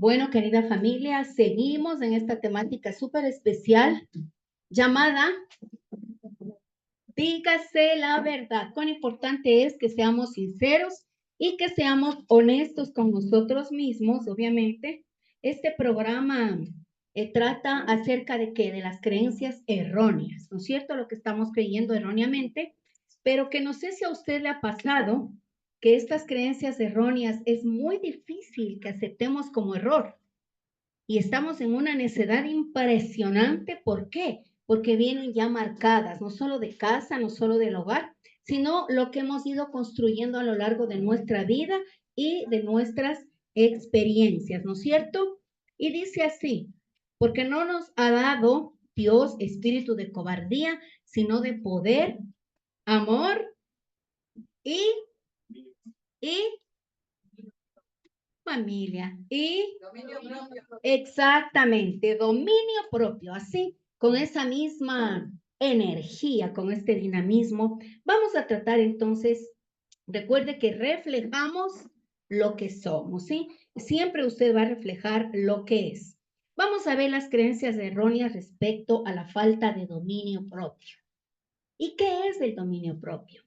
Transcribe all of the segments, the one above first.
Bueno, querida familia, seguimos en esta temática súper especial llamada Dígase la verdad. Cuán importante es que seamos sinceros y que seamos honestos con nosotros mismos, obviamente. Este programa trata acerca de que de las creencias erróneas, ¿no es cierto? Lo que estamos creyendo erróneamente, pero que no sé si a usted le ha pasado que estas creencias erróneas es muy difícil que aceptemos como error. Y estamos en una necedad impresionante. ¿Por qué? Porque vienen ya marcadas, no solo de casa, no solo del hogar, sino lo que hemos ido construyendo a lo largo de nuestra vida y de nuestras experiencias, ¿no es cierto? Y dice así, porque no nos ha dado Dios espíritu de cobardía, sino de poder, amor y, y familia. Y exactamente, dominio propio, así, con esa misma energía, con este dinamismo. Vamos a tratar entonces, recuerde que reflejamos lo que somos, ¿sí? Siempre usted va a reflejar lo que es. Vamos a ver las creencias erróneas respecto a la falta de dominio propio. ¿Y qué es el dominio propio?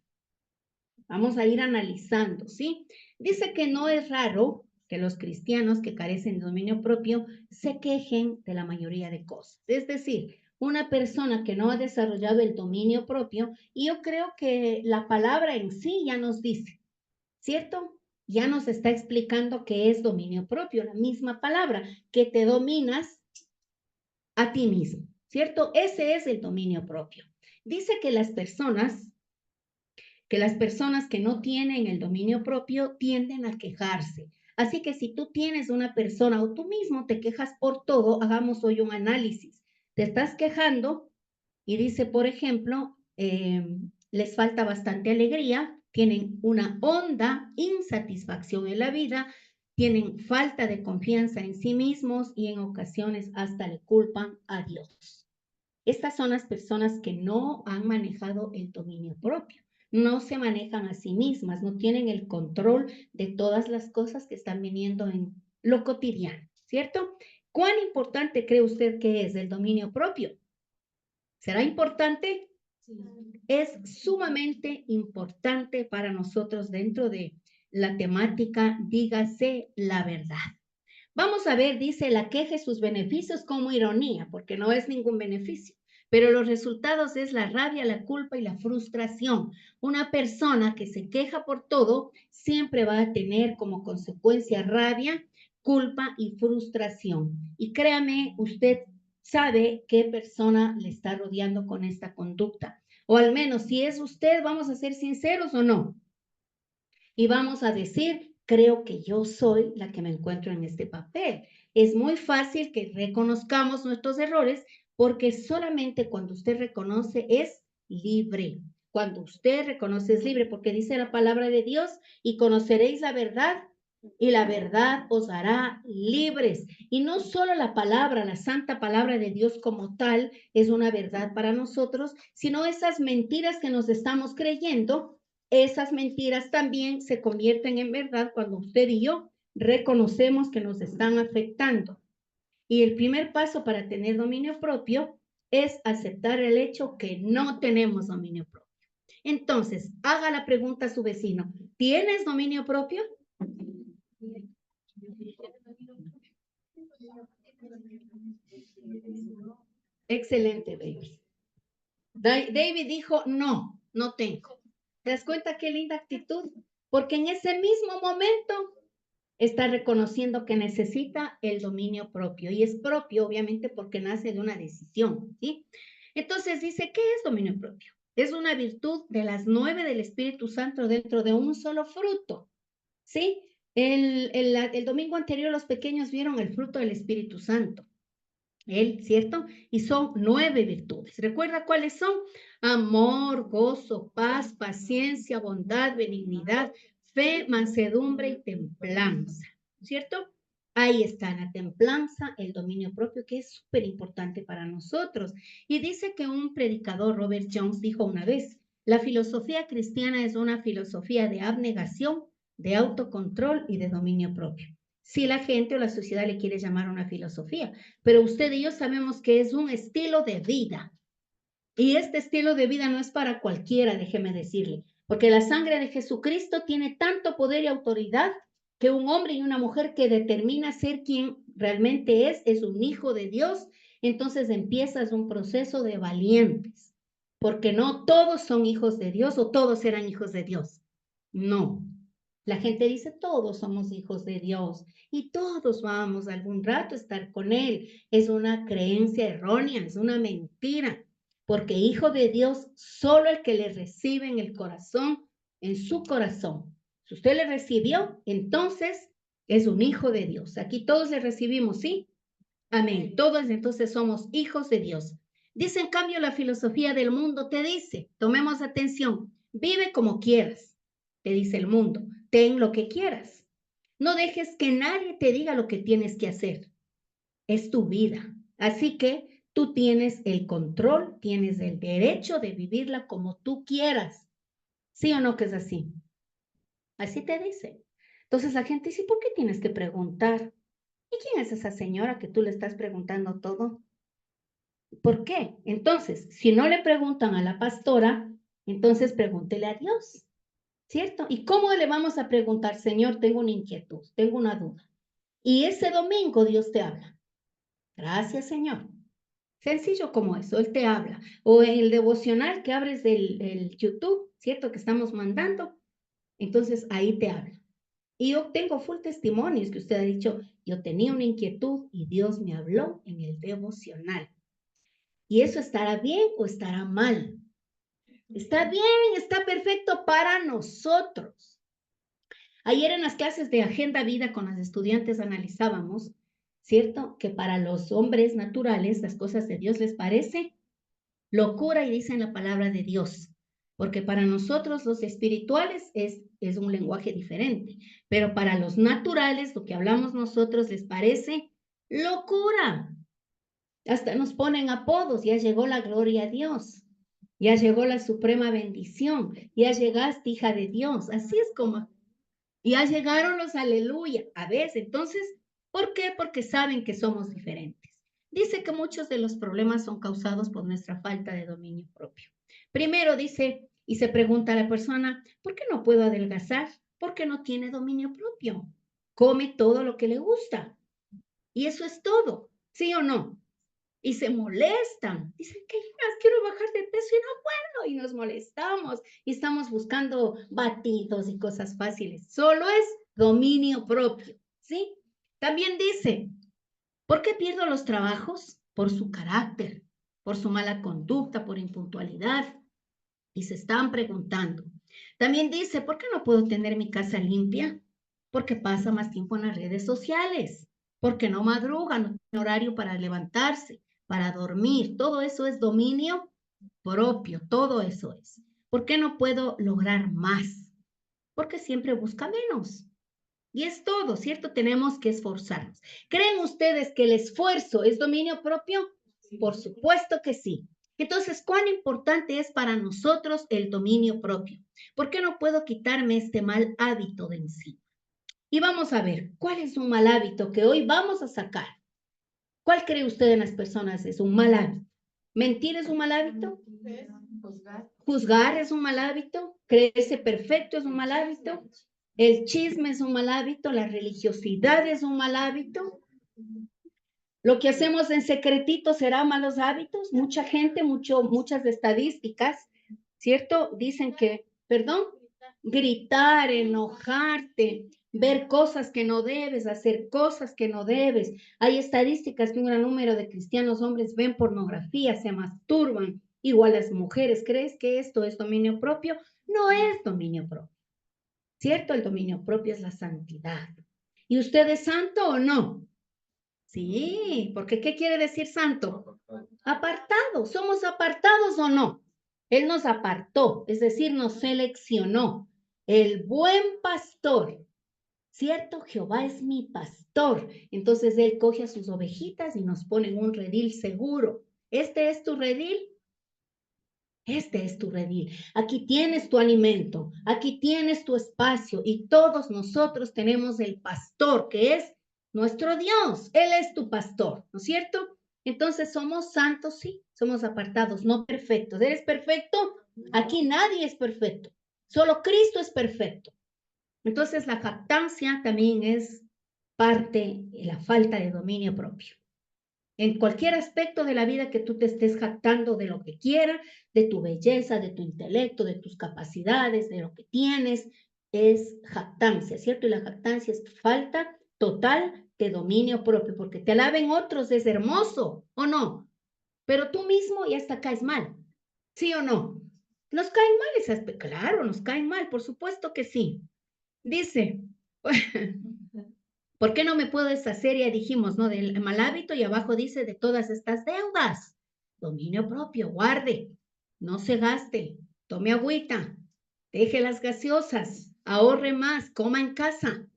Vamos a ir analizando, ¿sí? Dice que no es raro que los cristianos que carecen de dominio propio se quejen de la mayoría de cosas. Es decir, una persona que no ha desarrollado el dominio propio, y yo creo que la palabra en sí ya nos dice, ¿cierto? Ya nos está explicando qué es dominio propio, la misma palabra, que te dominas a ti mismo, ¿cierto? Ese es el dominio propio. Dice que las personas que no tienen el dominio propio tienden a quejarse. Así que si tú tienes una persona o tú mismo te quejas por todo, hagamos hoy un análisis. Te estás quejando y dice, por ejemplo, les falta bastante alegría, tienen una honda insatisfacción en la vida, tienen falta de confianza en sí mismos y en ocasiones hasta le culpan a Dios. Estas son las personas que no han manejado el dominio propio, no se manejan a sí mismas, no tienen el control de todas las cosas que están viniendo en lo cotidiano, ¿cierto? ¿Cuán importante cree usted que es el dominio propio? ¿Será importante? Sí. Es sumamente importante para nosotros dentro de la temática, dígase la verdad. Vamos a ver, dice, la queja y sus beneficios como ironía, porque no es ningún beneficio, pero los resultados es la rabia, la culpa y la frustración. Una persona que se queja por todo siempre va a tener como consecuencia rabia, culpa y frustración. Y créame, usted sabe qué persona le está rodeando con esta conducta. O al menos si es usted, vamos a ser sinceros o no. Y vamos a decir, creo que yo soy la que me encuentro en este papel. Es muy fácil que reconozcamos nuestros errores porque solamente cuando usted reconoce es libre. Cuando usted reconoce es libre porque dice la palabra de Dios y conoceréis la verdad y la verdad os hará libres. Y no solo la palabra, la santa palabra de Dios como tal es una verdad para nosotros, sino esas mentiras que nos estamos creyendo, esas mentiras también se convierten en verdad cuando usted y yo reconocemos que nos están afectando. Y el primer paso para tener dominio propio es aceptar el hecho que no tenemos dominio propio. Entonces, haga la pregunta a su vecino, ¿tienes dominio propio? Excelente, David. David dijo, no, no tengo. ¿Te das cuenta qué linda actitud? Porque en ese mismo momento está reconociendo que necesita el dominio propio. Y es propio, obviamente, porque nace de una decisión, ¿sí? Entonces dice, ¿qué es dominio propio? Es una virtud de las 9 del Espíritu Santo dentro de un solo fruto, ¿sí? El domingo anterior los pequeños vieron el fruto del Espíritu Santo. Él, ¿cierto? Y son 9 virtudes. ¿Recuerda cuáles son? Amor, gozo, paz, paciencia, bondad, benignidad, fe, mansedumbre y templanza, ¿cierto? Ahí está la templanza, el dominio propio, que es súper importante para nosotros. Y dice que un predicador, Robert Jones, dijo una vez, la filosofía cristiana es una filosofía de abnegación, de autocontrol y de dominio propio. si la gente o la sociedad le quiere llamar una filosofía. Pero usted y yo sabemos que es un estilo de vida. Y este estilo de vida no es para cualquiera, déjeme decirle, porque la sangre de Jesucristo tiene tanto poder y autoridad que un hombre y una mujer que determina ser quien realmente es un hijo de Dios, entonces empiezas un proceso de valientes, porque no todos son hijos de Dios o todos eran hijos de Dios. No. La gente dice, todos somos hijos de Dios y todos vamos algún rato a estar con Él. Es una creencia errónea, es una mentira, porque hijo de Dios, solo el que le recibe en el corazón, en su corazón. Si usted le recibió, entonces es un hijo de Dios. Aquí todos le recibimos, ¿sí? Amén. Todos entonces somos hijos de Dios. Dice en cambio la filosofía del mundo, te dice, tomemos atención, vive como quieras, te dice el mundo, ten lo que quieras. No dejes que nadie te diga lo que tienes que hacer. Es tu vida. Así que tú tienes el control, tienes el derecho de vivirla como tú quieras. ¿Sí o no que es así? Así te dice. Entonces la gente dice, ¿por qué tienes que preguntar? ¿Y quién es esa señora que tú le estás preguntando todo? ¿Por qué? Entonces, si no le preguntan a la pastora, entonces pregúntele a Dios, ¿cierto? ¿Y cómo le vamos a preguntar, Señor, tengo una inquietud, tengo una duda? Y ese domingo Dios te habla. Gracias, Señor. Sencillo como eso, Él te habla. O en el devocional que abres del YouTube, ¿cierto? Que estamos mandando, entonces ahí te habla. Y yo tengo full testimonios que usted ha dicho, yo tenía una inquietud y Dios me habló en el devocional. ¿Y eso estará bien o estará mal? Está bien, está perfecto para nosotros. Ayer en las clases de Agenda Vida con las estudiantes analizábamos, ¿cierto? Que para los hombres naturales las cosas de Dios les parece locura y dicen la palabra de Dios. Porque para nosotros los espirituales es un lenguaje diferente, pero para los naturales, lo que hablamos nosotros les parece locura. Hasta nos ponen apodos, ya llegó la gloria a Dios, ya llegó la suprema bendición, ya llegaste hija de Dios, así es como, ya llegaron los aleluya, a veces, entonces, ¿por qué? Porque saben que somos diferentes. Dice que muchos de los problemas son causados por nuestra falta de dominio propio. Primero dice, y se pregunta a la persona, ¿por qué no puedo adelgazar? Porque no tiene dominio propio. Come todo lo que le gusta. Y eso es todo, ¿sí o no? Y se molestan. Dicen que más quiero bajar de peso y no puedo. Y nos molestamos y estamos buscando batidos y cosas fáciles. Solo es dominio propio, ¿sí? También dice, ¿por qué pierdo los trabajos? Por su carácter, por su mala conducta, por impuntualidad. Y se están preguntando. También dice, ¿por qué no puedo tener mi casa limpia? Porque pasa más tiempo en las redes sociales, porque no madruga, no tiene horario para levantarse, para dormir. Todo eso es dominio propio, todo eso es. ¿Por qué no puedo lograr más? Porque siempre busca menos. Y es todo, ¿cierto? Tenemos que esforzarnos. ¿Creen ustedes que el esfuerzo es dominio propio? Por supuesto que sí. Entonces, ¿cuán importante es para nosotros el dominio propio? ¿Por qué no puedo quitarme este mal hábito de encima? Y vamos a ver, ¿cuál es un mal hábito que hoy vamos a sacar? ¿Cuál cree usted en las personas es un mal hábito? ¿Mentir es un mal hábito? ¿Juzgar es un mal hábito? ¿Creerse perfecto es un mal hábito? ¿El chisme es un mal hábito? ¿La religiosidad es un mal hábito? ¿Lo que hacemos en secretito será malos hábitos? Mucha gente, muchas estadísticas, ¿cierto? Dicen que, perdón, gritar, enojarte, ver cosas que no debes, hacer cosas que no debes. Hay estadísticas que un gran número de cristianos hombres ven pornografía, se masturban, igual las mujeres. ¿Crees que esto es dominio propio? No es dominio propio, ¿cierto? El dominio propio es la santidad. ¿Y usted es santo o no? Sí, porque ¿qué quiere decir santo? Apartado. ¿Somos apartados o no? Él nos apartó, es decir, nos seleccionó. El buen pastor, ¿cierto? Jehová es mi pastor. Entonces Él coge a sus ovejitas y nos pone en un redil seguro. ¿Este es tu redil? Este es tu redil. Aquí tienes tu alimento, aquí tienes tu espacio y todos nosotros tenemos el pastor que es nuestro Dios. Él es tu pastor, ¿no es cierto? Entonces somos santos, sí, somos apartados, no perfectos. ¿Eres perfecto? Aquí nadie es perfecto. Solo Cristo es perfecto. Entonces la jactancia también es parte de la falta de dominio propio. En cualquier aspecto de la vida que tú te estés jactando de lo que quieras, de tu belleza, de tu intelecto, de tus capacidades, de lo que tienes, es jactancia, ¿cierto? Y la jactancia es falta total de dominio propio, porque te alaben otros es hermoso, ¿o no? Pero tú mismo ya hasta caes mal, ¿sí o no? ¿Nos caen mal esas? Claro, nos caen mal, por supuesto que sí. Dice, ¿por qué no me puedo deshacer? Ya dijimos, ¿no? Del mal hábito y abajo dice de todas estas deudas. Dominio propio, guarde, no se gaste, tome agüita, deje las gaseosas, ahorre más, coma en casa.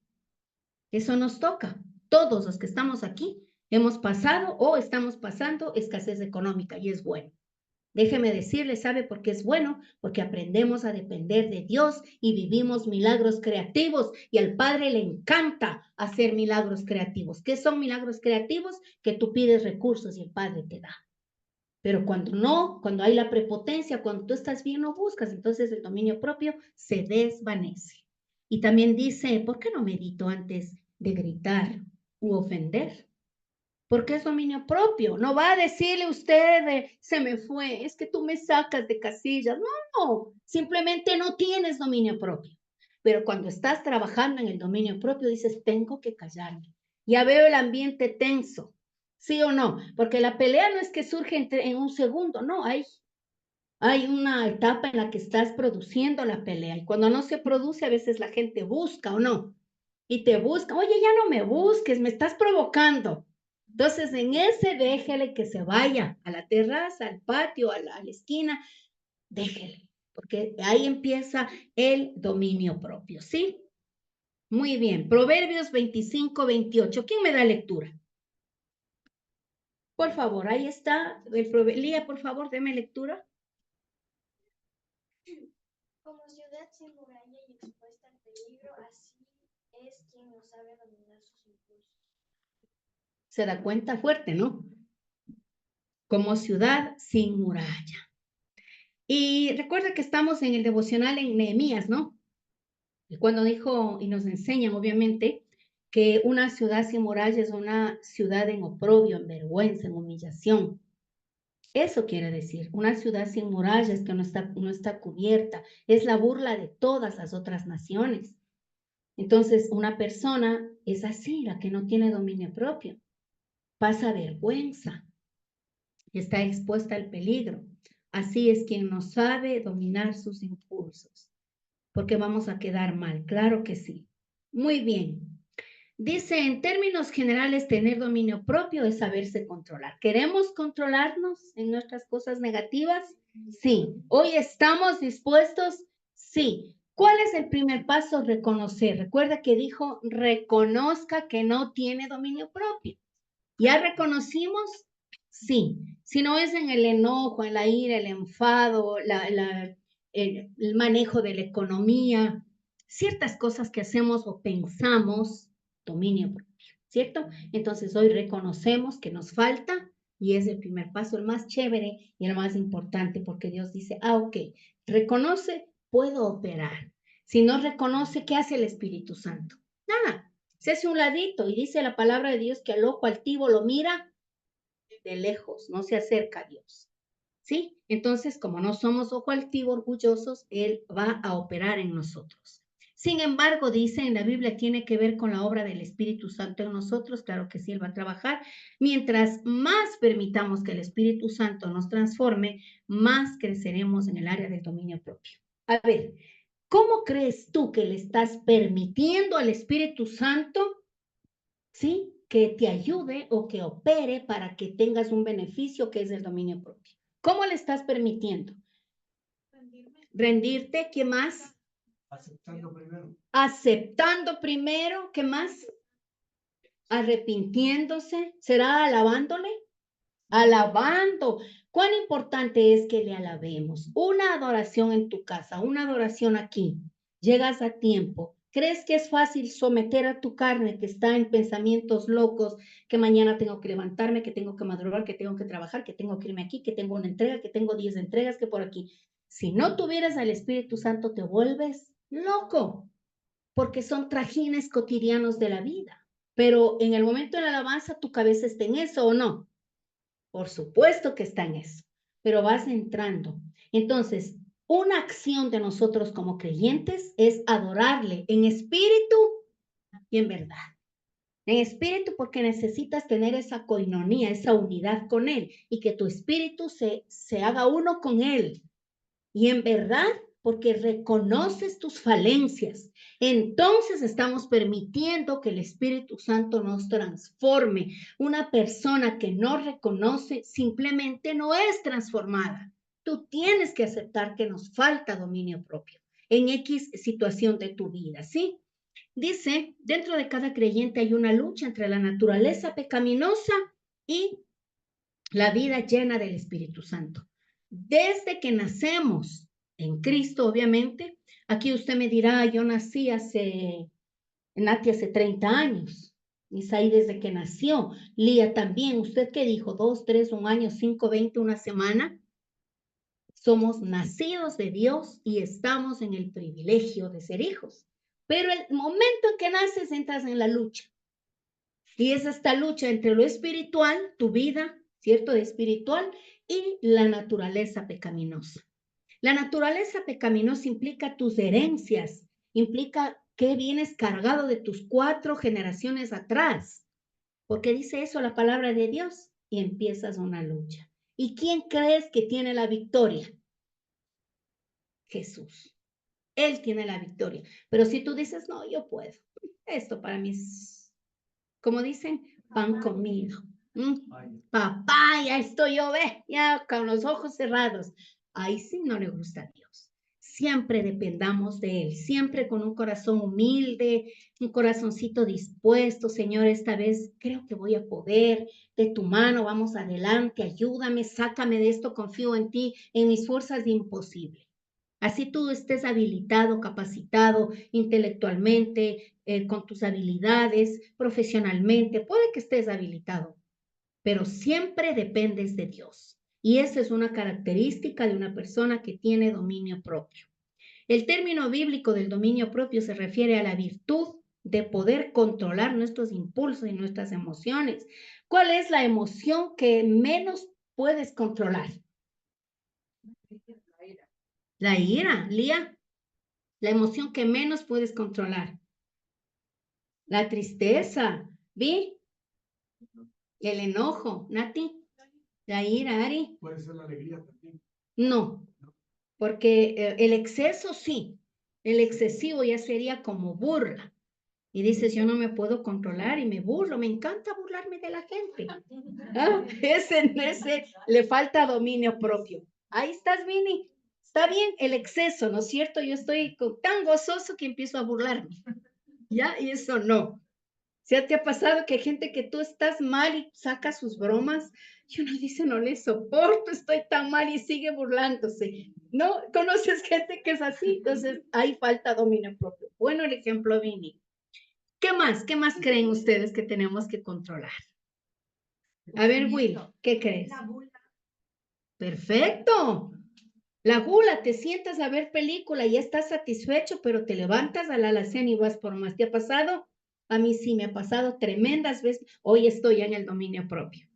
Eso nos toca. Todos los que estamos aquí hemos pasado o estamos pasando escasez económica y es bueno. Déjeme decirle, ¿sabe por qué es bueno? Porque aprendemos a depender de Dios y vivimos milagros creativos y al Padre le encanta hacer milagros creativos. ¿Qué son milagros creativos? Que tú pides recursos y el Padre te da. Pero cuando no, cuando hay la prepotencia, cuando tú estás bien, no buscas, entonces el dominio propio se desvanece. Y también dice, ¿por qué no medito antes de gritar u ofender? Porque es dominio propio. No va a decirle usted, se me fue, es que tú me sacas de casillas. No, simplemente no tienes dominio propio. Pero cuando estás trabajando en el dominio propio, dices, tengo que callarme. Ya veo el ambiente tenso, ¿sí o no? Porque la pelea no es que surge en un segundo, no, hay una etapa en la que estás produciendo la pelea. Y cuando no se produce, a veces la gente busca o no. Y te busca, oye, ya no me busques, me estás provocando. Entonces, en ese déjele que se vaya a la terraza, al patio, a la esquina, déjele, porque ahí empieza el dominio propio, ¿sí? Muy bien, Proverbios 25-28. ¿Quién me da lectura? Por favor, ahí está. Lía, por favor, deme lectura. Como ciudad sin muralla y expuesta al peligro, así es quien no sabe dominar sus impulsos. Se da cuenta fuerte, ¿no? Como ciudad sin muralla. Y recuerda que estamos en el devocional en Nehemías, ¿no? Cuando dijo, y nos enseñan obviamente, que una ciudad sin muralla es una ciudad en oprobio, en vergüenza, en humillación. Eso quiere decir, una ciudad sin murallas que no está cubierta, es la burla de todas las otras naciones. Entonces, una persona es así, la que no tiene dominio propio, pasa vergüenza, está expuesta al peligro. Así es quien no sabe dominar sus impulsos, porque vamos a quedar mal, claro que sí. Muy bien. Dice, en términos generales, tener dominio propio es saberse controlar. ¿Queremos controlarnos en nuestras cosas negativas? Sí. ¿Hoy estamos dispuestos? Sí. ¿Cuál es el primer paso? Reconocer. Recuerda que dijo, reconozca que no tiene dominio propio. ¿Ya reconocimos? Sí. Si no es en el enojo, en la ira, el enfado, el manejo de la economía, ciertas cosas que hacemos o pensamos, dominio propio, ¿cierto? Entonces hoy reconocemos que nos falta y es el primer paso, el más chévere y el más importante, porque Dios dice, ok, reconoce, puedo operar. Si no reconoce, ¿qué hace el Espíritu Santo? Nada, se hace un ladito y dice la palabra de Dios que al ojo altivo lo mira de lejos, no se acerca a Dios. ¿Sí? Entonces, como no somos ojo altivo, orgullosos, Él va a operar en nosotros. Sin embargo, dice en la Biblia, tiene que ver con la obra del Espíritu Santo en nosotros. Claro que sí, Él va a trabajar. Mientras más permitamos que el Espíritu Santo nos transforme, más creceremos en el área del dominio propio. A ver, ¿cómo crees tú que le estás permitiendo al Espíritu Santo, sí, que te ayude o que opere para que tengas un beneficio que es el dominio propio? ¿Cómo le estás permitiendo? Rendirte, ¿qué más? Aceptando primero. Aceptando primero, ¿qué más? Arrepintiéndose, ¿será alabándole? alabando. ¿Cuán importante es que le alabemos? Una adoración en tu casa, una adoración aquí. Llegas a tiempo. ¿Crees que es fácil someter a tu carne que está en pensamientos locos, que mañana tengo que levantarme, que tengo que madrugar, que tengo que trabajar, que tengo que irme aquí, que tengo una entrega, que tengo 10 entregas, que por aquí? Si no tuvieras al Espíritu Santo, te vuelves loco, porque son trajines cotidianos de la vida. Pero en el momento de la alabanza, tu cabeza está en eso, ¿o no? Por supuesto que está en eso, pero vas entrando. Entonces, una acción de nosotros como creyentes es adorarle en espíritu y en verdad. En espíritu porque necesitas tener esa coinonía, esa unidad con Él y que tu espíritu se haga uno con Él. Y en verdad porque reconoces tus falencias. Entonces estamos permitiendo que el Espíritu Santo nos transforme. Una persona que no reconoce simplemente no es transformada. Tú tienes que aceptar que nos falta dominio propio en X situación de tu vida, ¿sí? Dice, dentro de cada creyente hay una lucha entre la naturaleza pecaminosa y la vida llena del Espíritu Santo. Desde que nacemos en Cristo, obviamente, aquí usted me dirá, yo nací Nati hace 30 años, Isaí desde que nació, Lía también, ¿usted qué dijo? 2, 3, 1 año, 5, 20, una semana. Somos nacidos de Dios y estamos en el privilegio de ser hijos. Pero el momento en que naces, entras en la lucha. Y es esta lucha entre lo espiritual, tu vida, ¿cierto? De espiritual y la naturaleza pecaminosa. La naturaleza pecaminosa implica tus herencias, implica que vienes cargado de tus 4 generaciones atrás, porque dice eso la palabra de Dios y empiezas una lucha. ¿Y quién crees que tiene la victoria? Jesús. Él tiene la victoria. Pero si tú dices, no, yo puedo, esto para mí es, como dicen, pan comido. Papá, ya estoy yo, ve, ya con los ojos cerrados. Ahí sí no le gusta a Dios. Siempre dependamos de Él, siempre con un corazón humilde, un corazoncito dispuesto. Señor, esta vez creo que voy a poder, de tu mano, vamos adelante, ayúdame, sácame de esto, confío en ti, en mis fuerzas de imposible. Así tú estés habilitado, capacitado intelectualmente, con tus habilidades, profesionalmente, puede que estés habilitado, pero siempre dependes de Dios. Y esa es una característica de una persona que tiene dominio propio. El término bíblico del dominio propio se refiere a la virtud de poder controlar nuestros impulsos y nuestras emociones. ¿Cuál es la emoción que menos puedes controlar? La ira, Lía. La emoción que menos puedes controlar. La tristeza, ¿vi? El enojo, Nati. La ira, Ari. Puede ser la alegría también. No, porque el exceso sí. El excesivo ya sería como burla. Y dices, yo no me puedo controlar y me burlo. Me encanta burlarme de la gente. ¿Ah? Ese le falta dominio propio. Ahí estás, Vini. Está bien el exceso, ¿no es cierto? Yo estoy tan gozoso que empiezo a burlarme. ¿Ya? Y eso no. ¿Ya te ha pasado que hay gente que tú estás mal y saca sus bromas? Y uno dice, no le soporto, estoy tan mal y sigue burlándose. ¿No? ¿Conoces gente que es así? Entonces, hay falta dominio propio. Bueno, el ejemplo, Vini. ¿Qué más? ¿Qué más creen ustedes que tenemos que controlar? A ver, Will, ¿qué crees? La gula. Perfecto. La gula, te sientas a ver película y ya estás satisfecho, pero te levantas a la alacena y vas por más. ¿Te ha pasado? A mí sí me ha pasado tremendas veces. Hoy estoy ya en el dominio propio.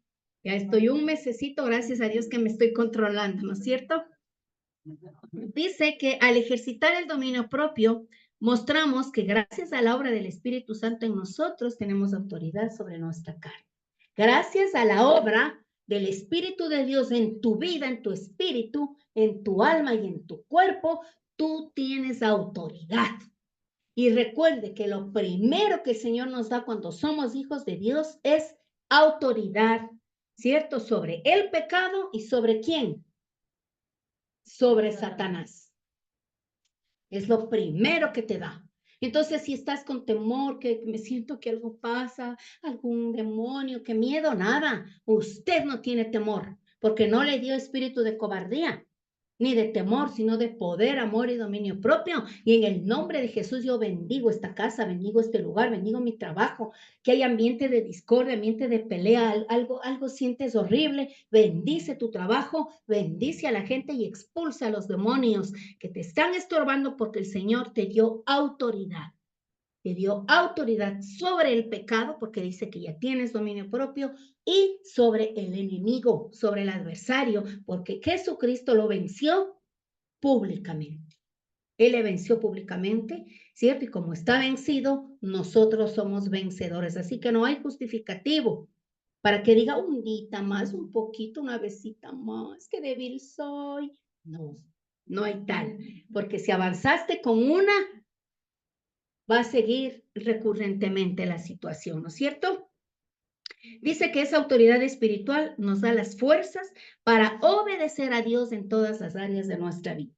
Ya estoy un mesecito, gracias a Dios que me estoy controlando, ¿no es cierto? Dice que al ejercitar el dominio propio, mostramos que gracias a la obra del Espíritu Santo en nosotros tenemos autoridad sobre nuestra carne. Gracias a la obra del Espíritu de Dios en tu vida, en tu espíritu, en tu alma y en tu cuerpo, tú tienes autoridad. Y recuerde que lo primero que el Señor nos da cuando somos hijos de Dios es autoridad, ¿cierto? Sobre el pecado y sobre quién? Sobre Satanás. Es lo primero que te da. Entonces, si estás con temor, que me siento que algo pasa, algún demonio, que miedo, nada. Usted no tiene temor, porque no le dio espíritu de cobardía, ni de temor, sino de poder, amor y dominio propio. Y en el nombre de Jesús yo bendigo esta casa, bendigo este lugar, bendigo mi trabajo, que hay ambiente de discordia, ambiente de pelea, algo sientes horrible, bendice tu trabajo, bendice a la gente y expulsa a los demonios que te están estorbando, porque el Señor te dio autoridad. Te dio autoridad sobre el pecado, porque dice que ya tienes dominio propio, y sobre el enemigo, sobre el adversario, porque Jesucristo lo venció públicamente. Él le venció públicamente, ¿cierto? Y como está vencido, nosotros somos vencedores. Así que no hay justificativo para que diga un día más, un poquito, una besita más, qué débil soy. No, no hay tal. Porque si avanzaste con una, va a seguir recurrentemente la situación, ¿no es cierto? Dice que esa autoridad espiritual nos da las fuerzas para obedecer a Dios en todas las áreas de nuestra vida.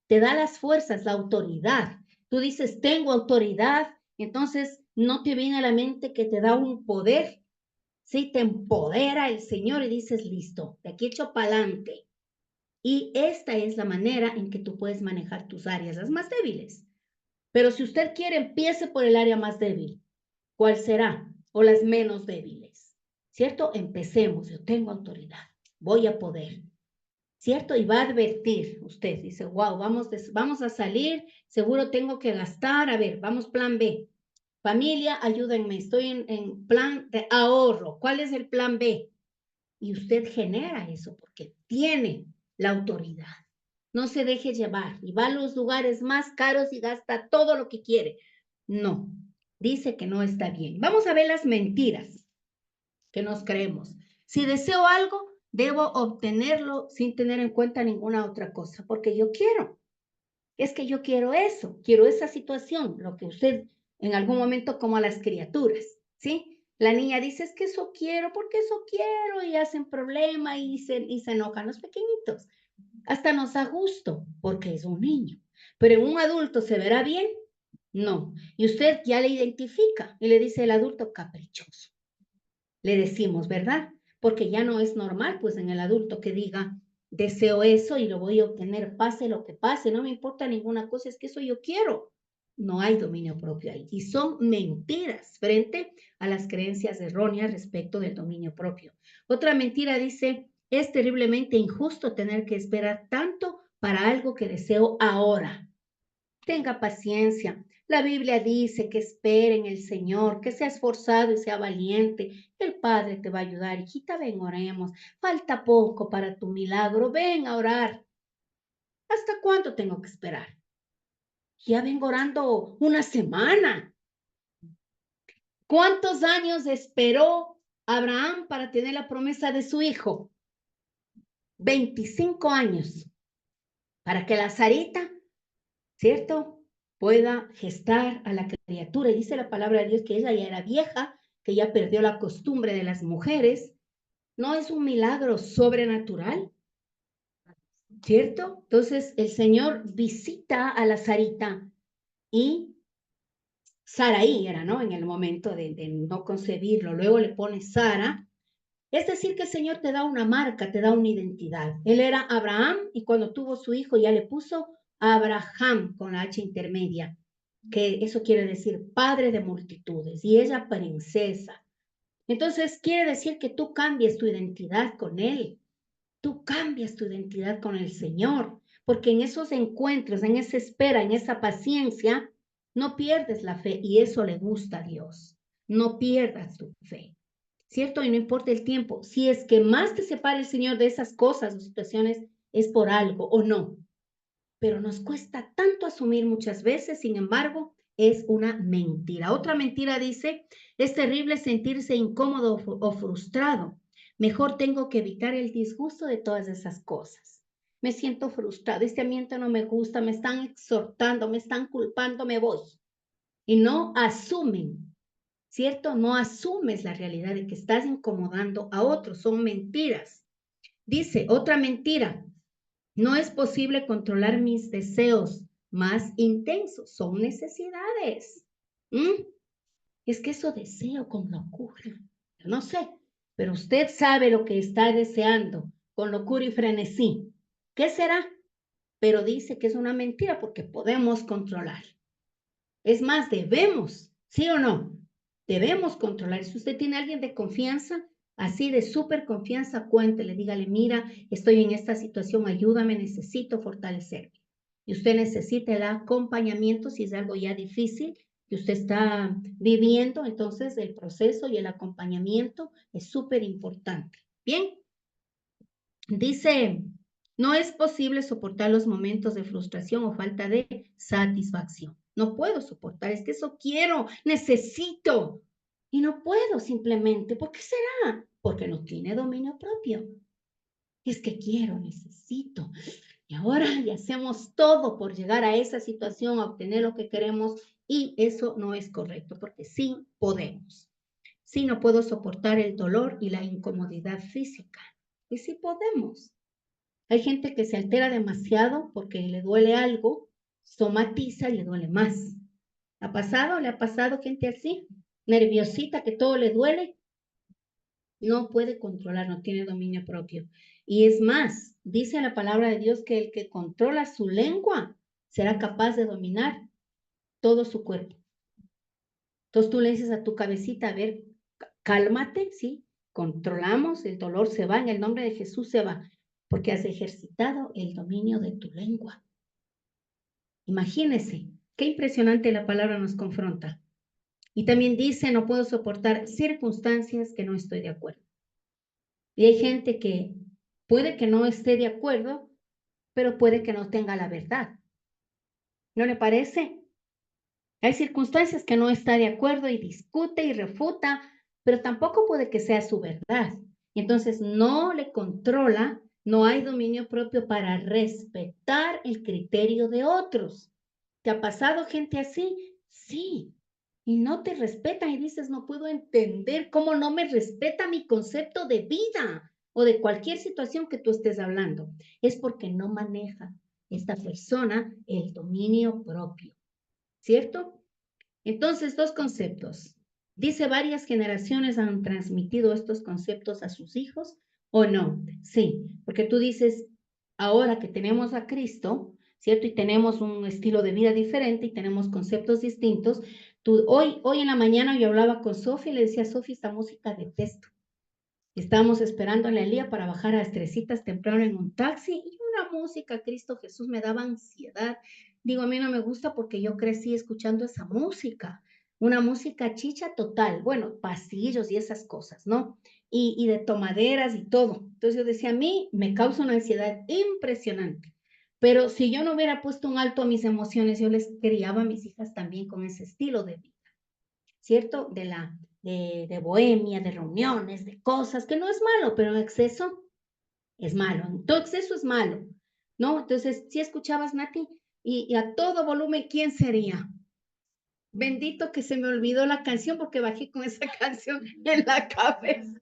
Te da las fuerzas, la autoridad. Tú dices, tengo autoridad, entonces no te viene a la mente que te da un poder, ¿sí? Te empodera el Señor y dices, listo, de aquí echo para adelante. Y esta es la manera en que tú puedes manejar tus áreas, las más débiles. Pero si usted quiere, empiece por el área más débil. ¿Cuál será? O las menos débiles. ¿Cierto? Empecemos. Yo tengo autoridad. Voy a poder. ¿Cierto? Y va a advertir. Usted dice, wow, vamos a salir. Seguro tengo que gastar. A ver, vamos plan B. Familia, ayúdenme. Estoy en plan de ahorro. ¿Cuál es el plan B? Y usted genera eso porque tiene la autoridad. No se deje llevar y va a los lugares más caros y gasta todo lo que quiere. No, dice que no está bien. Vamos a ver las mentiras que nos creemos. Si deseo algo, debo obtenerlo sin tener en cuenta ninguna otra cosa, porque yo quiero. Es que yo quiero eso, quiero esa situación, lo que usted en algún momento como a las criaturas, ¿sí? La niña dice, es que eso quiero, porque eso quiero, y hacen problema y se enojan los pequeñitos. Hasta nos da gusto, porque es un niño. Pero en un adulto, ¿se verá bien? No. Y usted ya le identifica y le dice el adulto caprichoso. Le decimos, ¿verdad? Porque ya no es normal, pues en el adulto que diga, deseo eso y lo voy a obtener, pase lo que pase, no me importa ninguna cosa, es que eso yo quiero. No hay dominio propio ahí. Y son mentiras frente a las creencias erróneas respecto del dominio propio. Otra mentira dice, es terriblemente injusto tener que esperar tanto para algo que deseo ahora. Tenga paciencia. La Biblia dice que espere en el Señor, que sea esforzado y sea valiente. El Padre te va a ayudar. Hijita, ven, oremos. Falta poco para tu milagro. Ven a orar. ¿Hasta cuánto tengo que esperar? Ya vengo orando una semana. ¿Cuántos años esperó Abraham para tener la promesa de su hijo? 25 años. Para que la Sarita, ¿cierto?, pueda gestar a la criatura. Y dice la palabra de Dios que ella ya era vieja, que ya perdió la costumbre de las mujeres. ¿No es un milagro sobrenatural? ¿Cierto? Entonces el Señor visita a la Sarita y Saraí era, ¿no? En el momento de no concebirlo. Luego le pone Sara. Es decir, que el Señor te da una marca, te da una identidad. Él era Abraham y cuando tuvo su hijo ya le puso Abraham con la H intermedia, que eso quiere decir padre de multitudes, y ella princesa. Entonces quiere decir que tú cambies tu identidad con él, tú cambias tu identidad con el Señor, porque en esos encuentros, en esa espera, en esa paciencia, no pierdes la fe y eso le gusta a Dios. No pierdas tu fe. ¿Cierto? Y no importa el tiempo. Si es que más te separa el Señor de esas cosas o situaciones, es por algo o no. Pero nos cuesta tanto asumir muchas veces, sin embargo, es una mentira. Otra mentira dice, es terrible sentirse incómodo o frustrado. Mejor tengo que evitar el disgusto de todas esas cosas. Me siento frustrado, este ambiente no me gusta, me están exhortando, me están culpando, me voy. Y no asumen, ¿cierto? No asumes la realidad de que estás incomodando a otros, son mentiras. Dice, otra mentira, no es posible controlar mis deseos, más intenso. Son necesidades. ¿Mm? Es que eso deseo con locura. No sé, pero usted sabe lo que está deseando con locura y frenesí. ¿Qué será? Pero dice que es una mentira porque podemos controlar. Es más, debemos, ¿sí o no? Debemos controlar. Si usted tiene a alguien de confianza, así de súper confianza, cuéntele, dígale, mira, estoy en esta situación, ayúdame, necesito fortalecerme. Y usted necesita el acompañamiento si es algo ya difícil que usted está viviendo, entonces el proceso y el acompañamiento es súper importante. Bien, dice, no es posible soportar los momentos de frustración o falta de satisfacción. No puedo soportar, es que eso quiero, necesito. Y no puedo simplemente. ¿Por qué será? Porque no tiene dominio propio. Es que quiero, necesito. Y ahora ya hacemos todo por llegar a esa situación, a obtener lo que queremos. Y eso no es correcto, porque sí podemos. Sí, no puedo soportar el dolor y la incomodidad física. Y sí podemos. Hay gente que se altera demasiado porque le duele algo, somatiza y le duele más. ¿Ha pasado? ¿Le ha pasado gente así? Nerviosita, que todo le duele. No puede controlar, no tiene dominio propio. Y es más, dice la palabra de Dios que el que controla su lengua será capaz de dominar todo su cuerpo. Entonces tú le dices a tu cabecita, a ver, cálmate, ¿sí? Controlamos, el dolor se va, en el nombre de Jesús se va, porque has ejercitado el dominio de tu lengua. Imagínese, qué impresionante la palabra nos confronta. Y también dice, no puedo soportar circunstancias que no estoy de acuerdo. Y hay gente que puede que no esté de acuerdo, pero puede que no tenga la verdad. ¿No le parece? Hay circunstancias que no está de acuerdo y discute y refuta, pero tampoco puede que sea su verdad. Y entonces no le controla, no hay dominio propio para respetar el criterio de otros. ¿Te ha pasado gente así? Sí. Y no te respetan y dices, no puedo entender cómo no me respeta mi concepto de vida o de cualquier situación que tú estés hablando. Es porque no maneja esta persona el dominio propio, ¿cierto? Entonces, dos conceptos. Dice, varias generaciones han transmitido estos conceptos a sus hijos o no. Sí, porque tú dices, ahora que tenemos a Cristo, ¿cierto? Y tenemos un estilo de vida diferente y tenemos conceptos distintos. Hoy en la mañana yo hablaba con Sofía y le decía, Sofía, esta música detesto. Estábamos esperando en la Elía para bajar a Estresitas temprano en un taxi y una música, Cristo Jesús, me daba ansiedad. Digo, a mí no me gusta porque yo crecí escuchando esa música, una música chicha total, bueno, pasillos y esas cosas, ¿no? Y de tomaderas y todo. Entonces yo decía, a mí me causa una ansiedad impresionante. Pero si yo no hubiera puesto un alto a mis emociones, yo les criaba a mis hijas también con ese estilo de vida. ¿Cierto? De bohemia, de reuniones, de cosas, que no es malo, pero en exceso es malo. En todo exceso es malo, ¿no? Entonces, si escuchabas, Nati, y a todo volumen, ¿quién sería? Bendito que se me olvidó la canción porque bajé con esa canción en la cabeza.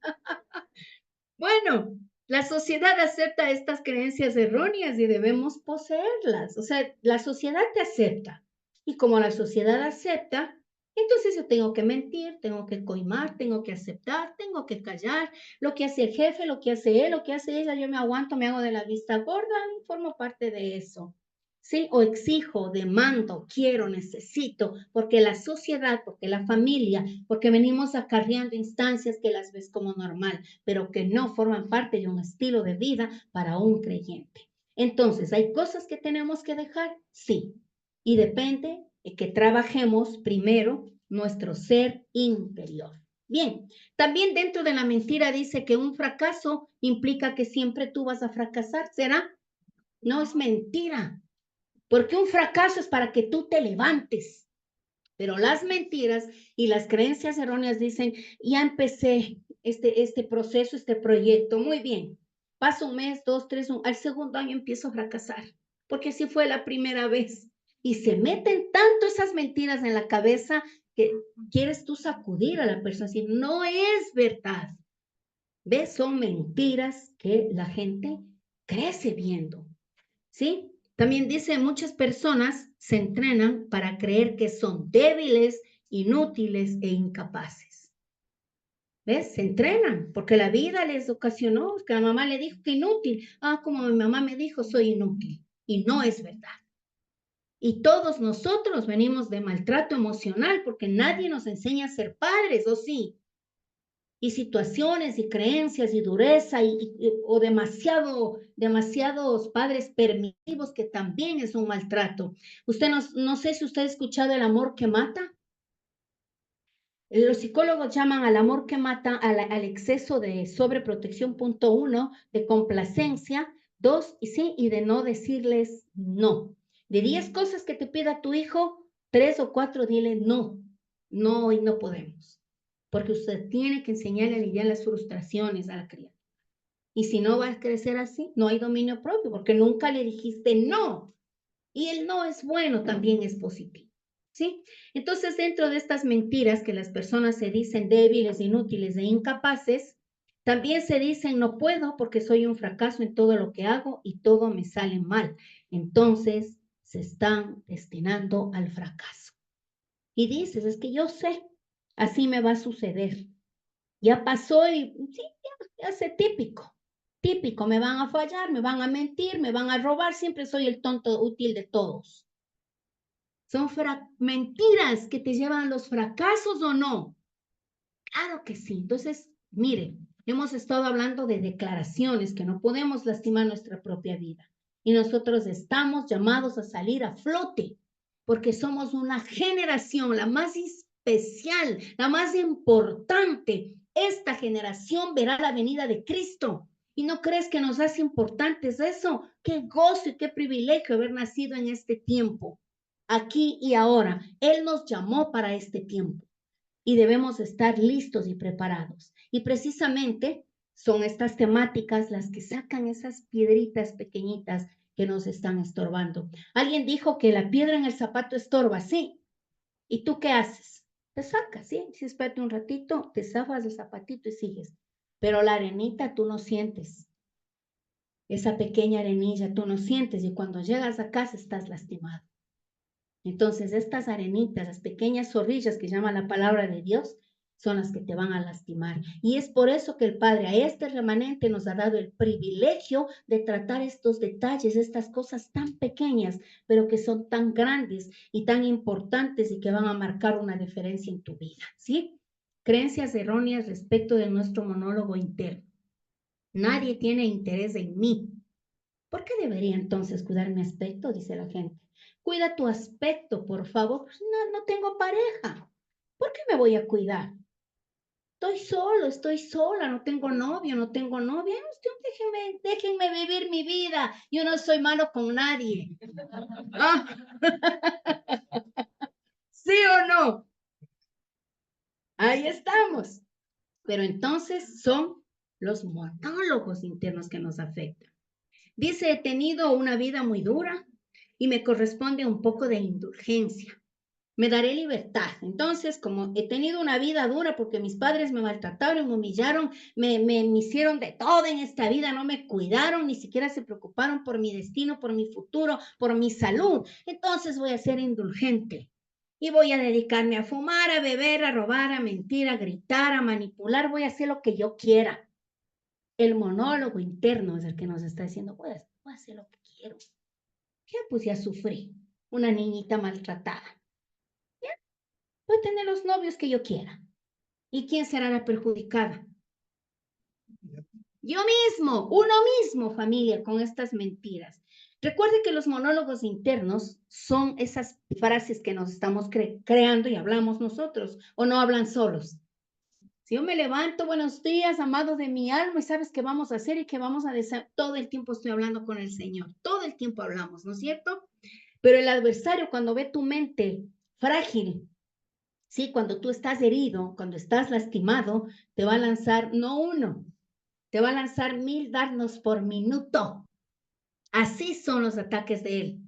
Bueno, la sociedad acepta estas creencias erróneas y debemos poseerlas. O sea, la sociedad te acepta. Y como la sociedad acepta, entonces yo tengo que mentir, tengo que coimar, tengo que aceptar, tengo que callar. Lo que hace el jefe, lo que hace él, lo que hace ella, yo me aguanto, me hago de la vista gorda y formo parte de eso. ¿Sí? O exijo, demando, quiero, necesito, porque la sociedad, porque la familia, porque venimos acarreando instancias que las ves como normal, pero que no forman parte de un estilo de vida para un creyente. Entonces, ¿hay cosas que tenemos que dejar? Sí. Y depende de que trabajemos primero nuestro ser interior. Bien, también dentro de la mentira dice que un fracaso implica que siempre tú vas a fracasar. ¿Será? No es mentira. Porque un fracaso es para que tú te levantes. Pero las mentiras y las creencias erróneas dicen, ya empecé este proceso, este proyecto, muy bien. Paso un mes, dos, tres, al segundo año empiezo a fracasar, porque así fue la primera vez. Y se meten tanto esas mentiras en la cabeza que quieres tú sacudir a la persona, decir, no es verdad. ¿Ves? Son mentiras que la gente crece viendo. ¿Sí? También dice, muchas personas se entrenan para creer que son débiles, inútiles e incapaces. ¿Ves? Se entrenan porque la vida les ocasionó, que la mamá le dijo que inútil. Ah, como mi mamá me dijo, soy inútil. Y no es verdad. Y todos nosotros venimos de maltrato emocional porque nadie nos enseña a ser padres, ¿o sí? Y situaciones y creencias y dureza o demasiados padres permisivos que también es un maltrato. Usted no sé si usted ha escuchado el amor que mata. Los psicólogos llaman al amor que mata al exceso de sobreprotección, punto 1, de complacencia, 2, y sí, y de no decirles no. De 10 cosas que te pida tu hijo, 3 o 4 dile no. No, y no podemos. Porque usted tiene que enseñarle a lidiar las frustraciones a la criatura. Y si no va a crecer así, no hay dominio propio, porque nunca le dijiste no. Y el no es bueno, también es positivo. ¿Sí? Entonces, dentro de estas mentiras que las personas se dicen débiles, inútiles e incapaces, también se dicen no puedo porque soy un fracaso en todo lo que hago y todo me sale mal. Entonces, se están destinando al fracaso. Y dices, es que yo sé, así me va a suceder. Ya pasó y sí, ya sé, típico. Típico, me van a fallar, me van a mentir, me van a robar, siempre soy el tonto útil de todos. ¿Son mentiras que te llevan a los fracasos o no? Claro que sí. Entonces, mire, hemos estado hablando de declaraciones que no podemos lastimar nuestra propia vida. Y nosotros estamos llamados a salir a flote, porque somos una generación, la más especial, la más importante. Esta generación verá la venida de Cristo. ¿Y no crees que nos hace importantes eso? Qué gozo y qué privilegio haber nacido en este tiempo, aquí y ahora. Él nos llamó para este tiempo y debemos estar listos y preparados. Y precisamente son estas temáticas las que sacan esas piedritas pequeñitas que nos están estorbando. Alguien dijo que la piedra en el zapato estorba, sí. ¿Y tú qué haces? Te sacas, ¿sí? Si espérate un ratito, te zafas del zapatito y sigues. Pero la arenita tú no sientes. Esa pequeña arenilla tú no sientes y cuando llegas a casa estás lastimado. Entonces, estas arenitas, las pequeñas zorrillas que llama la palabra de Dios, son las que te van a lastimar. Y es por eso que el Padre a este remanente nos ha dado el privilegio de tratar estos detalles, estas cosas tan pequeñas, pero que son tan grandes y tan importantes y que van a marcar una diferencia en tu vida, ¿sí? Creencias erróneas respecto de nuestro monólogo interno. Nadie tiene interés en mí. ¿Por qué debería entonces cuidar mi aspecto? Dice la gente. Cuida tu aspecto, por favor. No tengo pareja. ¿Por qué me voy a cuidar? Estoy solo, estoy sola, no tengo novio, no tengo novia. Déjenme vivir mi vida. Yo no soy malo con nadie. ¿Ah? ¿Sí o no? Ahí estamos. Pero entonces son los monólogos internos que nos afectan. Dice, he tenido una vida muy dura y me corresponde un poco de indulgencia. Me daré libertad. Entonces, como he tenido una vida dura porque mis padres me maltrataron, me humillaron, me hicieron de todo en esta vida, no me cuidaron, ni siquiera se preocuparon por mi destino, por mi futuro, por mi salud. Entonces voy a ser indulgente y voy a dedicarme a fumar, a beber, a robar, a mentir, a gritar, a manipular. Voy a hacer lo que yo quiera. El monólogo interno es el que nos está diciendo, voy a hacer lo que quiero. Ya, pues ya sufrí. Una niñita maltratada. Ya, voy a tener los novios que yo quiera. ¿Y quién será la perjudicada? Yo mismo, uno mismo, familia, con estas mentiras. Recuerde que los monólogos internos son esas frases que nos estamos creando y hablamos nosotros, o no hablan solos. Si yo me levanto, buenos días, amado de mi alma, y sabes qué vamos a hacer y qué vamos a decir, todo el tiempo estoy hablando con el Señor, todo el tiempo hablamos, ¿no es cierto? Pero el adversario, cuando ve tu mente frágil, sí, cuando tú estás herido, cuando estás lastimado, te va a lanzar, no uno, te va a lanzar 1000 dardos por minuto. Así son los ataques de él.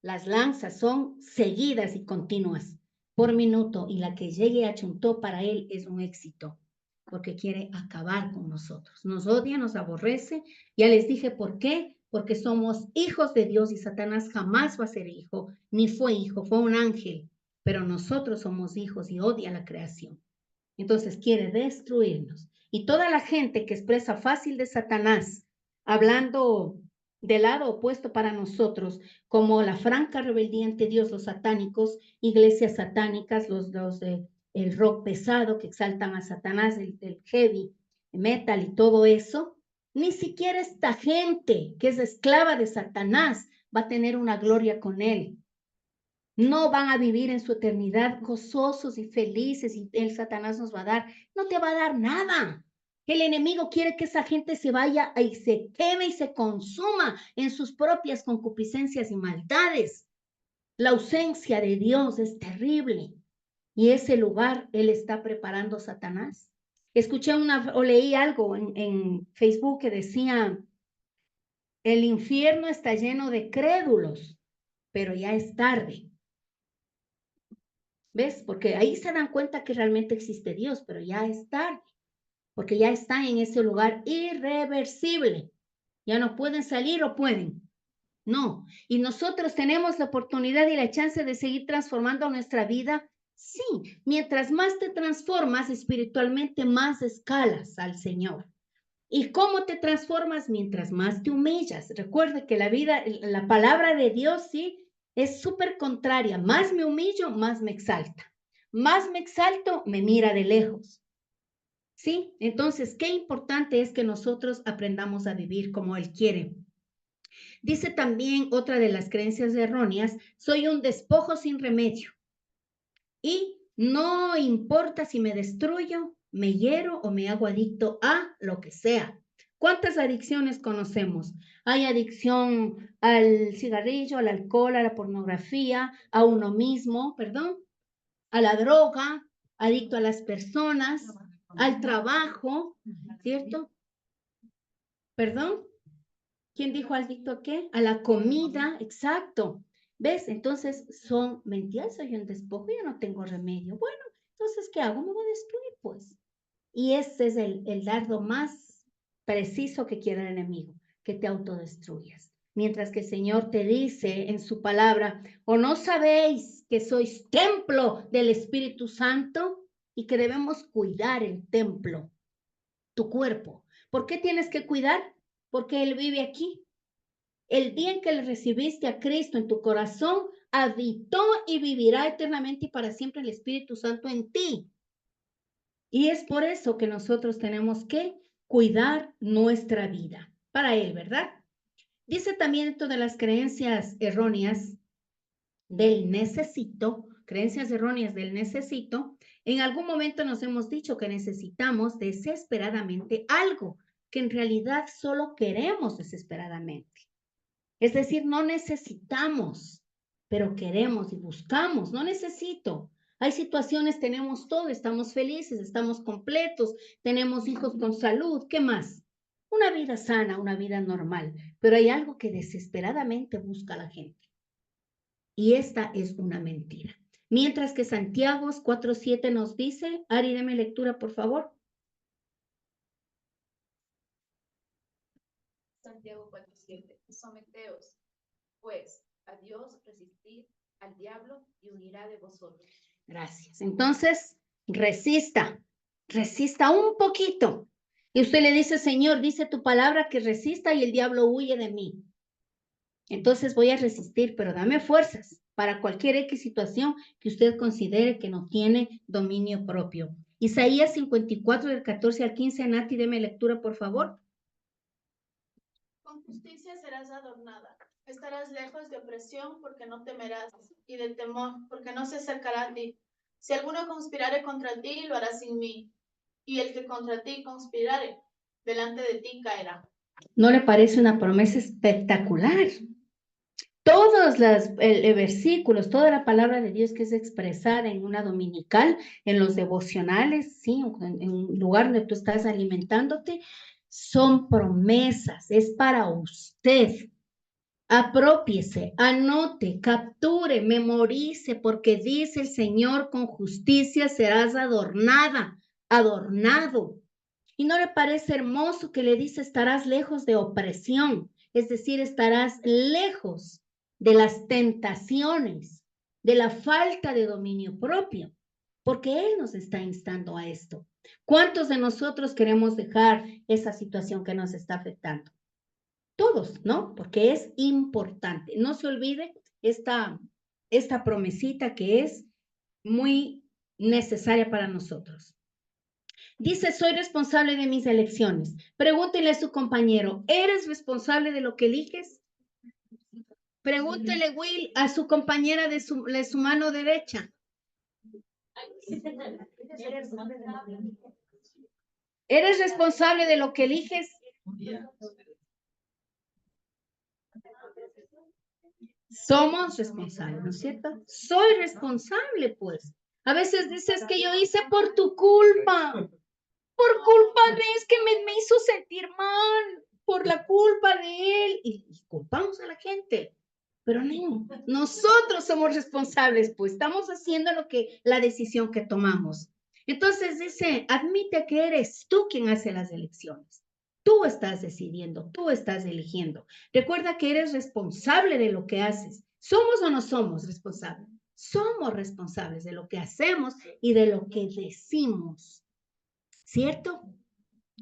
Las lanzas son seguidas y continuas por minuto y la que llegue a Chuntó para él es un éxito porque quiere acabar con nosotros. Nos odia, nos aborrece. Ya les dije por qué, porque somos hijos de Dios y Satanás jamás va a ser hijo, ni fue hijo, fue un ángel, pero nosotros somos hijos y odia la creación. Entonces quiere destruirnos. Y toda la gente que expresa fácil de Satanás, hablando del lado opuesto para nosotros, como la franca rebeldía ante Dios, los satánicos, iglesias satánicas, el rock pesado que exaltan a Satanás, el heavy metal y todo eso, ni siquiera esta gente que es esclava de Satanás va a tener una gloria con él. No van a vivir en su eternidad gozosos y felices y el Satanás nos va a dar. No te va a dar nada. El enemigo quiere que esa gente se vaya y se queme y se consuma en sus propias concupiscencias y maldades. La ausencia de Dios es terrible. Y ese lugar él está preparando a Satanás. Escuché o leí algo en Facebook que decía, el infierno está lleno de crédulos, pero ya es tarde. ¿Ves? Porque ahí se dan cuenta que realmente existe Dios, pero ya es tarde, porque ya están en ese lugar irreversible. Ya no pueden salir o pueden. No. Y nosotros tenemos la oportunidad y la chance de seguir transformando nuestra vida. Sí, mientras más te transformas espiritualmente, más escalas al Señor. ¿Y cómo te transformas? Mientras más te humillas. Recuerda que la vida, la palabra de Dios, sí, es súper contraria. Más me humillo, más me exalta. Más me exalto, me mira de lejos. ¿Sí? Entonces, qué importante es que nosotros aprendamos a vivir como Él quiere. Dice también otra de las creencias erróneas, soy un despojo sin remedio. Y no importa si me destruyo, me hiero o me hago adicto a lo que sea. ¿Cuántas adicciones conocemos? Hay adicción al cigarrillo, al alcohol, a la pornografía, a uno mismo, perdón, a la droga, adicto a las personas, al trabajo, ¿cierto? ¿Perdón? ¿Quién dijo adicto a qué? A la comida, exacto. ¿Ves? Entonces son mentiras, soy un despojo, ya no tengo remedio. Bueno, entonces, ¿qué hago? Me voy a destruir, pues. Y ese es el dardo más preciso que quiere el enemigo, que te autodestruyas. Mientras que el Señor te dice en su palabra, ¿o no sabéis que sois templo del Espíritu Santo y que debemos cuidar el templo, tu cuerpo? ¿Por qué tienes que cuidar? Porque Él vive aquí. El día en que le recibiste a Cristo en tu corazón, habitó y vivirá eternamente y para siempre el Espíritu Santo en ti. Y es por eso que nosotros tenemos que cuidar nuestra vida para Él, ¿verdad? Dice también esto de las creencias erróneas del necesito, creencias erróneas del necesito. En algún momento nos hemos dicho que necesitamos desesperadamente algo que en realidad solo queremos desesperadamente. Es decir, no necesitamos, pero queremos y buscamos. No necesito. Hay situaciones, tenemos todo, estamos felices, estamos completos, tenemos hijos con salud. ¿Qué más? Una vida sana, una vida normal. Pero hay algo que desesperadamente busca la gente. Y esta es una mentira. Mientras que Santiago 4:7 nos dice, Ari, deme lectura, por favor. Santiago 4:7. Someteos, pues, a Dios, resistid al diablo y huirá de vosotros. Gracias. Entonces, resista un poquito. Y usted le dice, Señor, dice tu palabra que resista y el diablo huye de mí. Entonces voy a resistir, pero dame fuerzas para cualquier X situación que usted considere que no tiene dominio propio. Isaías 54, del 14 al 15, Nati, deme lectura, por favor. Con justicia serás adornada. Estarás lejos de opresión porque no temerás, y de temor porque no se acercará a ti. Si alguno conspirare contra ti, lo hará sin mí, y el que contra ti conspirare, delante de ti caerá. ¿No le parece una promesa espectacular? Todos los versículos, toda la palabra de Dios que es expresada en una dominical, en los devocionales, sí, en un lugar donde tú estás alimentándote, son promesas, es para usted. Apropiese, anote, capture, memorice, porque dice el Señor, con justicia serás adornada, adornado. ¿Y no le parece hermoso que le dice, estarás lejos de opresión? es decir, estarás lejos de las tentaciones, de la falta de dominio propio, porque Él nos está instando a esto. ¿Cuántos de nosotros queremos dejar esa situación que nos está afectando? Todos, ¿no? Porque es importante. No se olvide esta promesita que es muy necesaria para nosotros. Dice, soy responsable de mis elecciones. Pregúntele a su compañero, ¿eres responsable de lo que eliges? Pregúntele, Will, a su compañera de su mano derecha. ¿Eres responsable de lo que eliges? Somos responsables, ¿no es cierto? Soy responsable, pues. A veces dices que yo hice por tu culpa. Por culpa de es que me hizo sentir mal. Por la culpa de él. Y culpamos a la gente. Pero no, nosotros somos responsables, pues. Estamos haciendo la decisión que tomamos. Entonces dice, admite que eres tú quien hace las elecciones. Tú estás decidiendo, tú estás eligiendo. Recuerda que eres responsable de lo que haces. ¿Somos o no somos responsables? Somos responsables de lo que hacemos y de lo que decimos. ¿Cierto?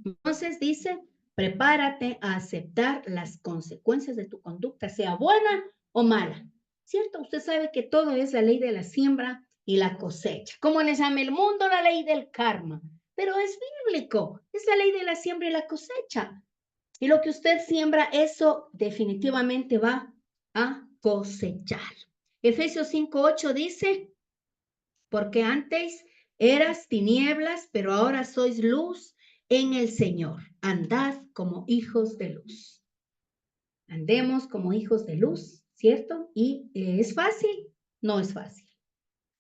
Entonces dice, prepárate a aceptar las consecuencias de tu conducta, sea buena o mala. ¿Cierto? Usted sabe que todo es la ley de la siembra y la cosecha. Como le llama el mundo, la ley del karma. Pero es bíblico, es la ley de la siembra y la cosecha. Y lo que usted siembra, eso definitivamente va a cosechar. Efesios 5:8 dice, porque antes eras tinieblas, pero ahora sois luz en el Señor. Andad como hijos de luz. Andemos como hijos de luz, ¿cierto? Y ¿es fácil? No es fácil.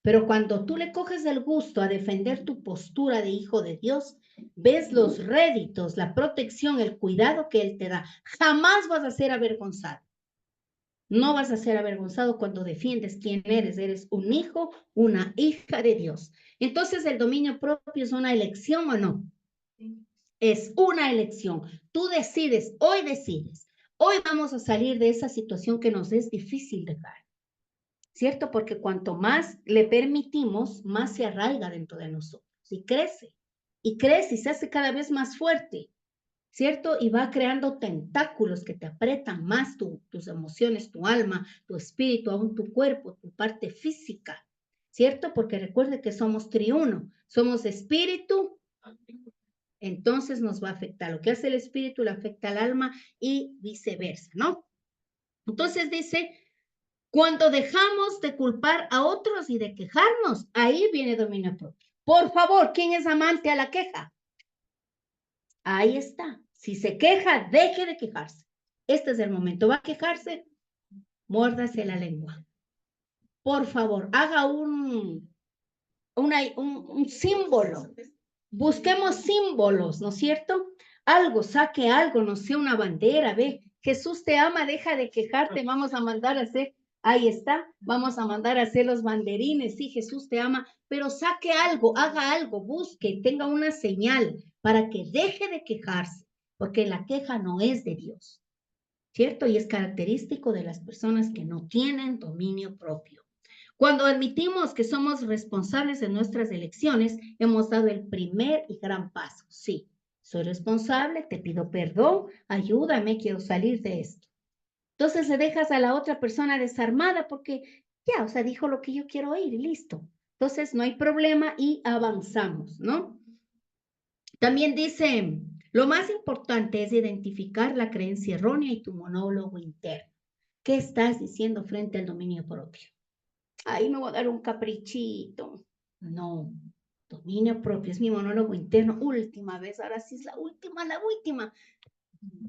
Pero cuando tú le coges el gusto a defender tu postura de hijo de Dios, ves los réditos, la protección, el cuidado que Él te da. Jamás vas a ser avergonzado. No vas a ser avergonzado cuando defiendes quién eres. Eres un hijo, una hija de Dios. Entonces, ¿el dominio propio es una elección o no? Es una elección. Tú decides, hoy decides. Hoy vamos a salir de esa situación que nos es difícil dejar. ¿Cierto? Porque cuanto más le permitimos, más se arraiga dentro de nosotros y crece y se hace cada vez más fuerte, ¿cierto? Y va creando tentáculos que te apretan más tus emociones, tu alma, tu espíritu, aún tu cuerpo, tu parte física, ¿cierto? Porque recuerde que somos triuno, somos espíritu, entonces nos va a afectar. Lo que hace el espíritu le afecta al alma y viceversa, ¿no? Entonces dice, cuando dejamos de culpar a otros y de quejarnos, ahí viene dominio propio. Por favor, ¿quién es amante a la queja? Ahí está. Si se queja, deje de quejarse. Este es el momento. ¿Va a quejarse? Muérdase la lengua. Por favor, haga un símbolo. Busquemos símbolos, ¿no es cierto? Algo, saque algo, no sé, una bandera, ve. Jesús te ama, deja de quejarte, vamos a mandar a hacer. Ahí está, vamos a mandar a hacer los banderines, sí, Jesús te ama, pero saque algo, haga algo, busque, tenga una señal para que deje de quejarse, porque la queja no es de Dios, ¿cierto? Y es característico de las personas que no tienen dominio propio. Cuando admitimos que somos responsables de nuestras elecciones, hemos dado el primer y gran paso. Sí, soy responsable, te pido perdón, ayúdame, quiero salir de esto. Entonces le dejas a la otra persona desarmada porque ya, o sea, dijo lo que yo quiero oír y listo. Entonces no hay problema y avanzamos, ¿no? También dice, lo más importante es identificar la creencia errónea y tu monólogo interno. ¿Qué estás diciendo frente al dominio propio? Ahí me voy a dar un caprichito. No, dominio propio, es mi monólogo interno. Última vez, ahora sí es la última.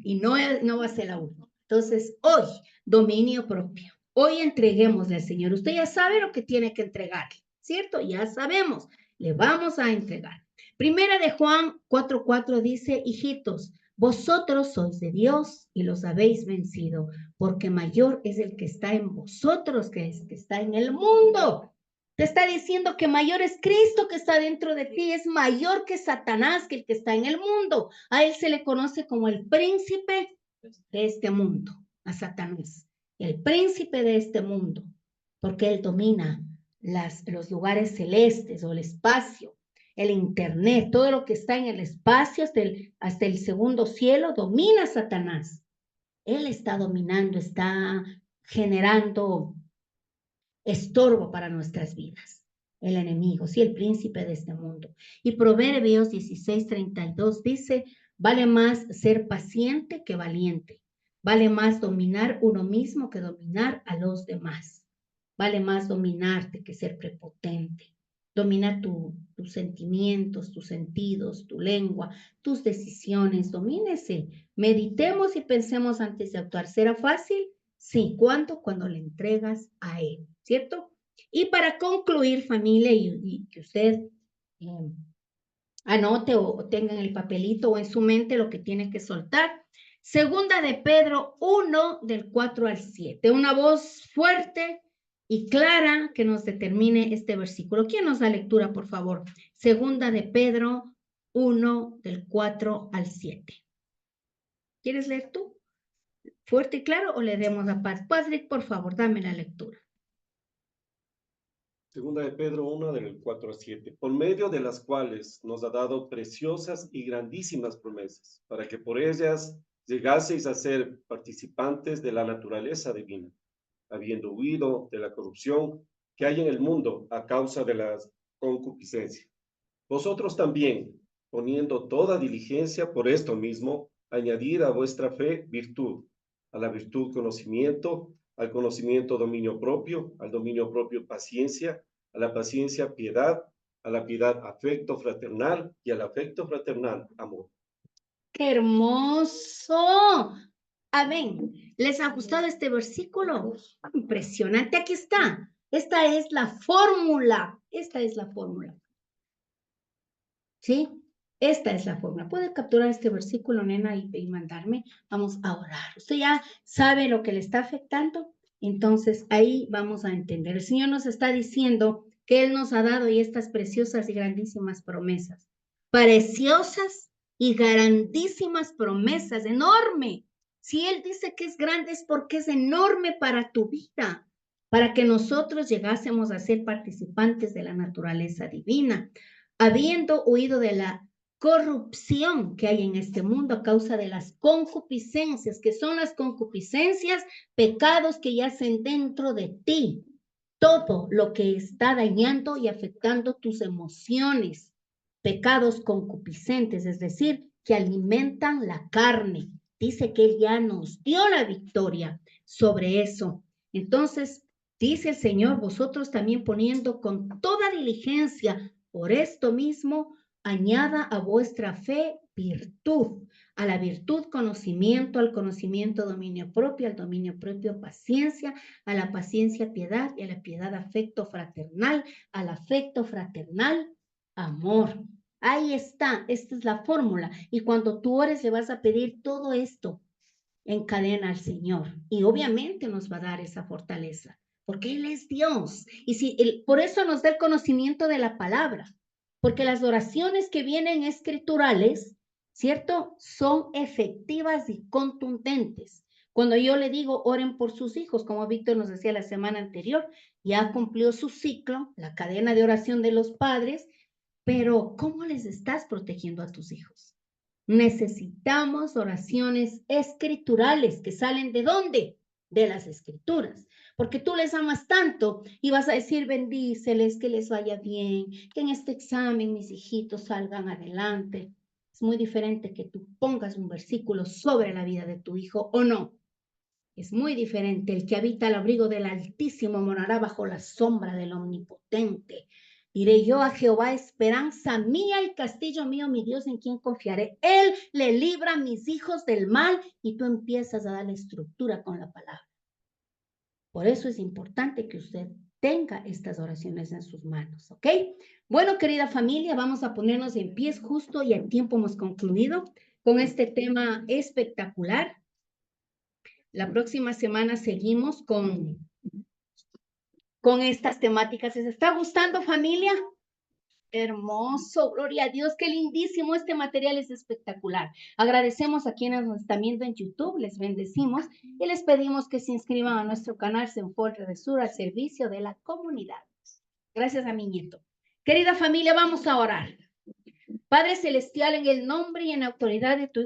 Y no va a ser la última. Entonces, hoy, dominio propio. Hoy entreguémosle al Señor. Usted ya sabe lo que tiene que entregarle, ¿cierto? Ya sabemos, le vamos a entregar. Primera de Juan 4:4 dice, hijitos, vosotros sois de Dios y los habéis vencido, porque mayor es el que está en vosotros que el que está en el mundo. Te está diciendo que mayor es Cristo que está dentro de ti, es mayor que Satanás, que el que está en el mundo. A él se le conoce como el príncipe de este mundo, a Satanás, el príncipe de este mundo, porque él domina los lugares celestes o el espacio, el internet, todo lo que está en el espacio hasta el segundo cielo, domina Satanás. Él está dominando, está generando estorbo para nuestras vidas. El enemigo, sí, el príncipe de este mundo. Y Proverbios 16:32 dice, vale más ser paciente que valiente. Vale más dominar uno mismo que dominar a los demás. Vale más dominarte que ser prepotente. Domina tus sentimientos, tus sentidos, tu lengua, tus decisiones. Domínese. Meditemos y pensemos antes de actuar. ¿Será fácil? Sí. ¿Cuándo? Cuando le entregas a él, ¿cierto? Y para concluir, familia, y que usted anote o tenga en el papelito o en su mente lo que tiene que soltar. Segunda de Pedro 1, del 4 al 7. Una voz fuerte y clara que nos determine este versículo. ¿Quién nos da lectura, por favor? Segunda de Pedro 1, del 4 al 7. ¿Quieres leer tú? ¿Fuerte y claro o le demos a Paz? Patrick, por favor, dame la lectura. Segunda de Pedro 1, del 4 a 7, por medio de las cuales nos ha dado preciosas y grandísimas promesas, para que por ellas llegaseis a ser participantes de la naturaleza divina, habiendo huido de la corrupción que hay en el mundo a causa de la concupiscencia. Vosotros también, poniendo toda diligencia por esto mismo, añadid a vuestra fe virtud, a la virtud conocimiento, al conocimiento dominio propio, al dominio propio paciencia, a la paciencia piedad, a la piedad afecto fraternal y al afecto fraternal amor. ¡Qué hermoso! Amén. ¿Les ha gustado este versículo? Impresionante. Aquí está. Esta es la fórmula. Esta es la fórmula. ¿Sí? Esta es la fórmula. ¿Puede capturar este versículo, nena, y mandarme? Vamos a orar. Usted ya sabe lo que le está afectando. Entonces, ahí vamos a entender. El Señor nos está diciendo que Él nos ha dado y estas preciosas y grandísimas promesas. Preciosas y grandísimas promesas. Enorme. Si Él dice que es grande es porque es enorme para tu vida, para que nosotros llegásemos a ser participantes de la naturaleza divina, habiendo huido de la corrupción que hay en este mundo a causa de las concupiscencias, que son las concupiscencias, pecados que yacen dentro de ti, todo lo que está dañando y afectando tus emociones, pecados concupiscentes, es decir, que alimentan la carne. Dice que Él ya nos dio la victoria sobre eso. Entonces, dice el Señor, vosotros también poniendo con toda diligencia por esto mismo, añada a vuestra fe virtud, a la virtud conocimiento, al conocimiento dominio propio, al dominio propio paciencia, a la paciencia piedad y a la piedad afecto fraternal, al afecto fraternal amor. Ahí está, esta es la fórmula. Y cuando tú ores le vas a pedir todo esto, encadena al Señor. Y obviamente nos va a dar esa fortaleza, porque Él es Dios. Y si por eso nos da el conocimiento de la palabra, porque las oraciones que vienen escriturales, ¿cierto? Son efectivas y contundentes. Cuando yo le digo, oren por sus hijos, como Víctor nos decía la semana anterior, ya cumplió su ciclo, la cadena de oración de los padres, pero ¿cómo les estás protegiendo a tus hijos? Necesitamos oraciones escriturales que salen ¿de dónde? De las escrituras. Porque tú les amas tanto y vas a decir, bendíceles, que les vaya bien, que en este examen mis hijitos salgan adelante. Es muy diferente que tú pongas un versículo sobre la vida de tu hijo o no. Es muy diferente. El que habita al abrigo del Altísimo morará bajo la sombra del Omnipotente. Diré yo a Jehová, esperanza mía y castillo mío, mi Dios, en quien confiaré. Él le libra a mis hijos del mal y tú empiezas a darle estructura con la palabra. Por eso es importante que usted tenga estas oraciones en sus manos, ¿ok? Bueno, querida familia, vamos a ponernos en pies justo y el tiempo hemos concluido con este tema espectacular. La próxima semana seguimos con estas temáticas. ¿Les está gustando, familia? Hermoso, gloria a Dios, qué lindísimo, este material es espectacular. Agradecemos a quienes nos están viendo en YouTube, les bendecimos y les pedimos que se inscriban a nuestro canal Senfor Sur al servicio de la comunidad. Gracias a mi nieto. Querida familia, vamos a orar. Padre Celestial, en el nombre y en autoridad de tu